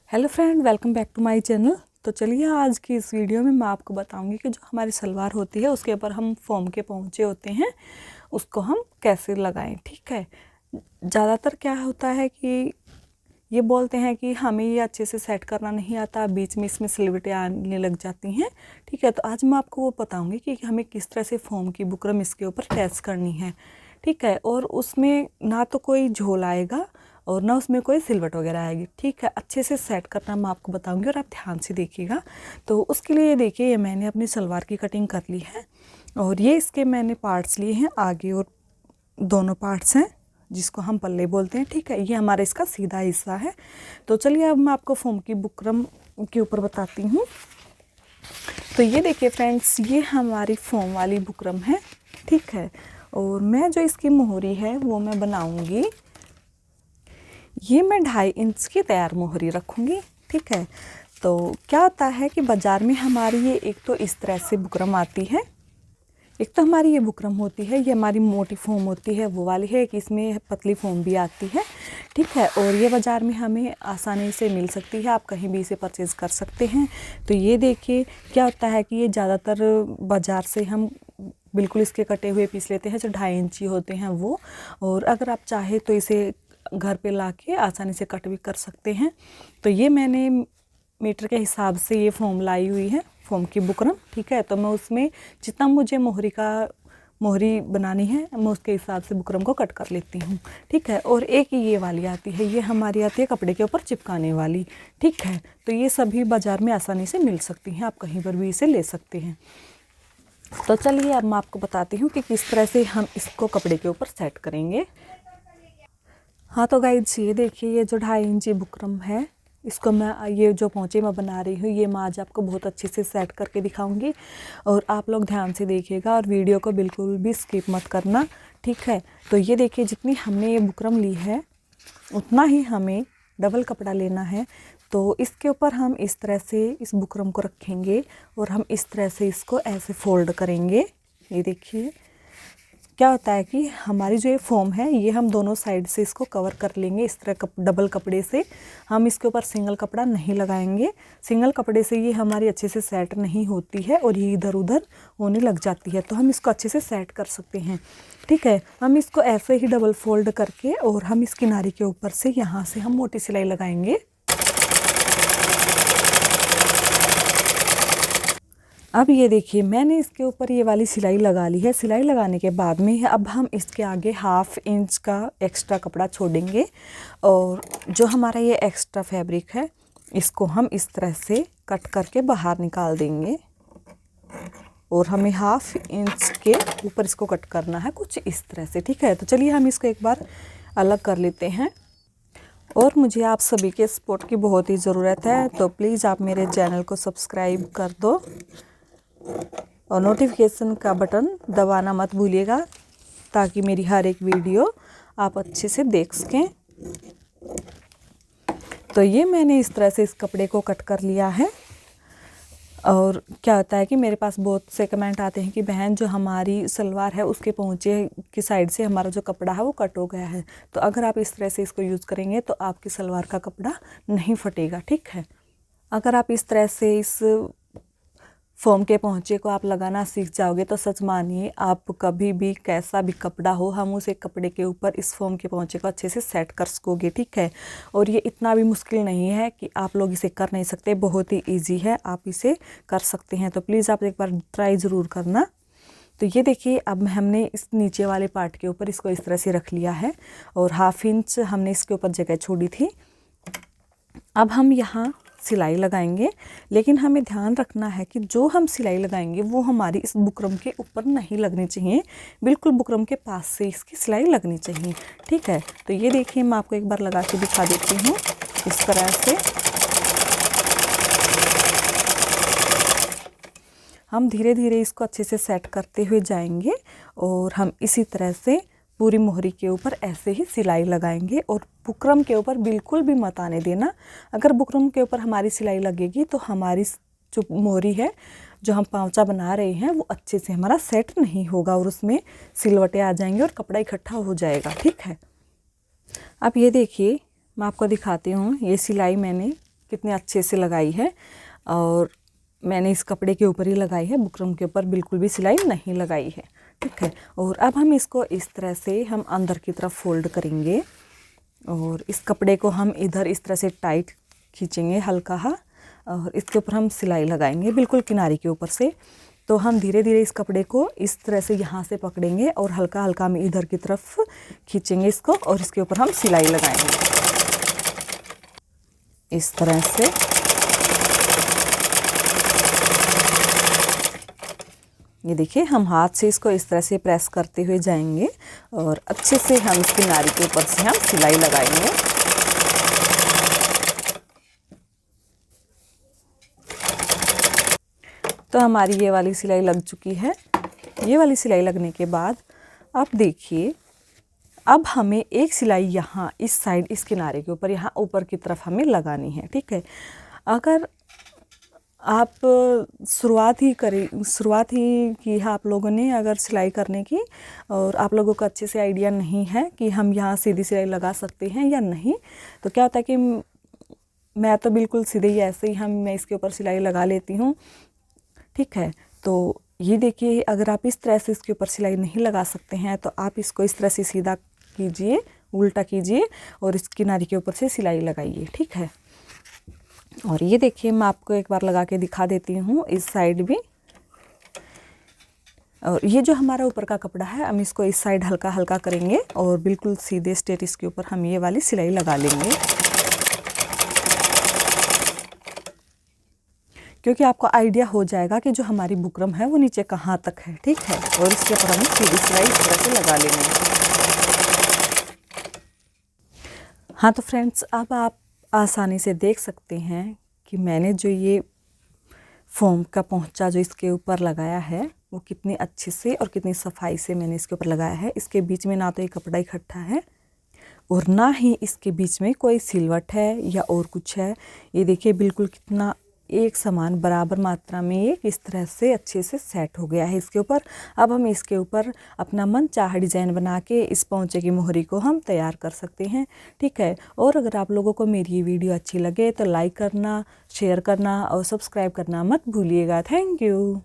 Hello friend, welcome back to my channel. तो चलिए आज की इस वीडियो में मैं आपको बताऊंगी कि जो हमारी सलवार होती है उसके ऊपर हम फॉर्म के पोंचे होते हैं उसको हम कैसे लगाएं। ठीक है, ज़्यादातर क्या होता है कि ये बोलते हैं कि हमें ये अच्छे से सेट करना नहीं आता, बीच में इसमें सिलवटें आने लग जाती हैं। ठीक है, तो आज मैं आपको वो बताऊँगी कि हमें किस तरह से फॉर्म की बुकरम इसके ऊपर अटैच करनी है। ठीक है, और उसमें ना तो कोई झोल आएगा और ना उसमें कोई सिलवट वगैरह आएगी। ठीक है, अच्छे से सेट करना मैं आपको बताऊंगी और आप ध्यान से देखिएगा। तो उसके लिए देखिए, ये मैंने अपनी सलवार की कटिंग कर ली है और ये इसके मैंने पार्ट्स लिए हैं, आगे और दोनों पार्ट्स हैं जिसको हम पल्ले बोलते हैं। ठीक है, ये हमारा इसका सीधा हिस्सा है। तो चलिए अब मैं आपको फॉर्म की बुकरम के ऊपर बताती हूँ। तो ये देखिए फ्रेंड्स, ये हमारी फॉर्म वाली बुकरम है। ठीक है, और मैं जो इसकी मोहरी है वो मैं बनाऊंगी, ये मैं 2.5 इंच की तैयार मोहरी रखूँगी। ठीक है, तो क्या होता है कि बाज़ार में हमारी ये एक तो इस तरह से बुकरम आती है, एक तो हमारी ये बुकरम होती है, ये हमारी मोटी फोम होती है वो वाली है, कि इसमें पतली फोम भी आती है। ठीक है, और ये बाज़ार में हमें आसानी से मिल सकती है, आप कहीं भी इसे परचेज़ कर सकते हैं। तो ये देखिए क्या होता है कि ये ज़्यादातर बाज़ार से हम बिल्कुल इसके कटे हुए पीस लेते हैं जो 2.5 इंची होते हैं वो, और अगर आप चाहे तो इसे घर पे लाके आसानी से कट भी कर सकते हैं। तो ये मैंने मीटर के हिसाब से ये फॉर्म लाई हुई है, फॉर्म की बुकरम। ठीक है, तो मैं उसमें जितना मुझे मोहरी बनानी है मैं उसके हिसाब से बुकरम को कट कर लेती हूँ। ठीक है, और एक ये वाली आती है, ये हमारी आती है कपड़े के ऊपर चिपकाने वाली। ठीक है, तो ये सभी बाज़ार में आसानी से मिल सकती हैं, आप कहीं पर भी इसे ले सकते हैं। तो चलिए अब मैं आपको बताती हूँ कि किस तरह से हम इसको कपड़े के ऊपर सेट करेंगे। हाँ तो गाइड्स, ये देखिए, ये जो 2.5 इंची बुकरम है इसको मैं, ये जो पोंचे मैं बना रही हूँ ये मैं आज आपको बहुत अच्छे से सेट करके दिखाऊंगी, और आप लोग ध्यान से देखिएगा और वीडियो को बिल्कुल भी स्किप मत करना। ठीक है, तो ये देखिए, जितनी हमने ये बुकरम ली है उतना ही हमें डबल कपड़ा लेना है। तो इसके ऊपर हम इस तरह से इस बुकरम को रखेंगे और हम इस तरह से इसको ऐसे फोल्ड करेंगे। ये देखिए क्या होता है कि हमारी जो ये फॉर्म है ये हम दोनों साइड से इसको कवर कर लेंगे इस तरह डबल कपड़े से। हम इसके ऊपर सिंगल कपड़ा नहीं लगाएंगे, सिंगल कपड़े से ये हमारी अच्छे से सेट नहीं होती है और ये इधर उधर होने लग जाती है। तो हम इसको अच्छे से सेट कर सकते हैं। ठीक है, हम इसको ऐसे ही डबल फोल्ड करके और हम इस किनारे के ऊपर से यहाँ से हम मोटी सिलाई लगाएंगे। अब ये देखिए, मैंने इसके ऊपर ये वाली सिलाई लगा ली है। सिलाई लगाने के बाद में अब हम इसके आगे 1/2 इंच का एक्स्ट्रा कपड़ा छोड़ेंगे, और जो हमारा ये एक्स्ट्रा फैब्रिक है इसको हम इस तरह से कट करके बाहर निकाल देंगे, और हमें 1/2 इंच के ऊपर इसको कट करना है कुछ इस तरह से। ठीक है, तो चलिए हम इसको एक बार अलग कर लेते हैं। और मुझे आप सभी के सपोर्ट की बहुत ही ज़रूरत है, तो प्लीज़ आप मेरे चैनल को सब्सक्राइब कर दो और नोटिफिकेशन का बटन दबाना मत भूलिएगा, ताकि मेरी हर एक वीडियो आप अच्छे से देख सकें। तो ये मैंने इस तरह से इस कपड़े को कट कर लिया है। और क्या होता है कि मेरे पास बहुत से कमेंट आते हैं कि बहन, जो हमारी सलवार है उसके पोंचे की साइड से हमारा जो कपड़ा है वो कट हो गया है। तो अगर आप इस तरह से इसको यूज़ करेंगे तो आपकी सलवार का कपड़ा नहीं फटेगा। ठीक है, अगर आप इस तरह से इस फॉर्म के पोंचे को आप लगाना सीख जाओगे तो सच मानिए, आप कभी भी कैसा भी कपड़ा हो, हम उस एक कपड़े के ऊपर इस फॉर्म के पोंचे को अच्छे से सेट कर सकोगे। ठीक है, और ये इतना भी मुश्किल नहीं है कि आप लोग इसे कर नहीं सकते, बहुत ही इजी है, आप इसे कर सकते हैं। तो प्लीज़ आप एक बार ट्राई ज़रूर करना। तो ये देखिए, अब हमने इस नीचे वाले पार्ट के ऊपर इसको इस तरह से रख लिया है, और 1/2 इंच हमने इसके ऊपर जगह छोड़ी थी। अब हम यहाँ सिलाई लगाएंगे, लेकिन हमें ध्यान रखना है कि जो हम सिलाई लगाएंगे वो हमारी इस बुकरम के ऊपर नहीं लगनी चाहिए, बिल्कुल बुकरम के पास से इसकी सिलाई लगनी चाहिए। ठीक है, तो ये देखिए, मैं आपको एक बार लगा के दिखा देती हूँ इस तरह से। हम धीरे धीरे इसको अच्छे से सेट करते हुए जाएंगे, और हम इसी तरह से पूरी मोहरी के ऊपर ऐसे ही सिलाई लगाएंगे, और बुकरम के ऊपर बिल्कुल भी मत आने देना। अगर बुकरम के ऊपर हमारी सिलाई लगेगी तो हमारी जो मोहरी है, जो हम पांवचा बना रहे हैं, वो अच्छे से हमारा सेट नहीं होगा और उसमें सिलवटें आ जाएंगी और कपड़ा इकट्ठा हो जाएगा। ठीक है, अब ये देखिए, मैं आपको दिखाती हूँ, ये सिलाई मैंने कितने अच्छे से लगाई है। और मैंने इस कपड़े के ऊपर ही लगाई है, बुकरम के ऊपर बिल्कुल भी सिलाई नहीं लगाई है, ठीक है। और अब हम इसको इस तरह से हम अंदर की तरफ फोल्ड करेंगे और इस कपड़े को हम इधर इस तरह से टाइट खींचेंगे हल्का और इसके ऊपर हम सिलाई लगाएंगे बिल्कुल किनारे के ऊपर से। तो हम धीरे धीरे इस कपड़े को इस तरह से यहाँ से पकड़ेंगे और हल्का हल्का हम इधर की तरफ खींचेंगे इसको और इसके ऊपर हम सिलाई लगाएंगे इस तरह से। ये देखिए, हम हाथ से इसको इस तरह से प्रेस करते हुए जाएंगे और अच्छे से हम इस किनारे के ऊपर से हम सिलाई लगाएंगे। तो हमारी ये वाली सिलाई लग चुकी है। ये वाली सिलाई लगने के बाद अब देखिए, अब हमें एक सिलाई यहाँ इस साइड इस किनारे के ऊपर यहाँ ऊपर की तरफ हमें लगानी है, ठीक है। अगर आप शुरुआत ही की है आप लोगों ने अगर सिलाई करने की, और आप लोगों को अच्छे से आइडिया नहीं है कि हम यहाँ सीधी सिलाई लगा सकते हैं या नहीं, तो क्या होता है कि मैं तो बिल्कुल सीधे ही ऐसे ही मैं इसके ऊपर सिलाई लगा लेती हूँ, ठीक है। तो ये देखिए, अगर आप इस तरह से इसके ऊपर सिलाई नहीं लगा सकते हैं तो आप इसको इस तरह से सीधा कीजिए, उल्टा कीजिए और इस किनारे के ऊपर से सिलाई लगाइए, ठीक है। और ये देखिए, मैं आपको एक बार लगा के दिखा देती हूँ इस साइड भी। और ये जो हमारा ऊपर का कपड़ा है, हम इसको इस साइड हल्का हल्का करेंगे और बिल्कुल सीधे स्ट्रेट इसके ऊपर हम ये वाली सिलाई लगा लेंगे, क्योंकि आपको आइडिया हो जाएगा कि जो हमारी बुकरम है वो नीचे कहाँ तक है, ठीक है। और इसके ऊपर हम सीधी सिलाई इस तरह से लगा लेंगे। हाँ तो फ्रेंड्स, अब आप आसानी से देख सकते हैं कि मैंने जो ये फोम का पोंचा जो इसके ऊपर लगाया है वो कितनी अच्छे से और कितनी सफाई से मैंने इसके ऊपर लगाया है। इसके बीच में ना तो ये कपड़ा इकट्ठा है और ना ही इसके बीच में कोई सिलवट है या और कुछ है। ये देखिए, बिल्कुल कितना एक समान बराबर मात्रा में ये इस तरह से अच्छे से सेट हो गया है इसके ऊपर। अब हम इसके ऊपर अपना मन चाहा डिज़ाइन बना के इस पोंचे की मोहरी को हम तैयार कर सकते हैं, ठीक है। और अगर आप लोगों को मेरी ये वीडियो अच्छी लगे तो लाइक करना, शेयर करना और सब्सक्राइब करना मत भूलिएगा। Thank you.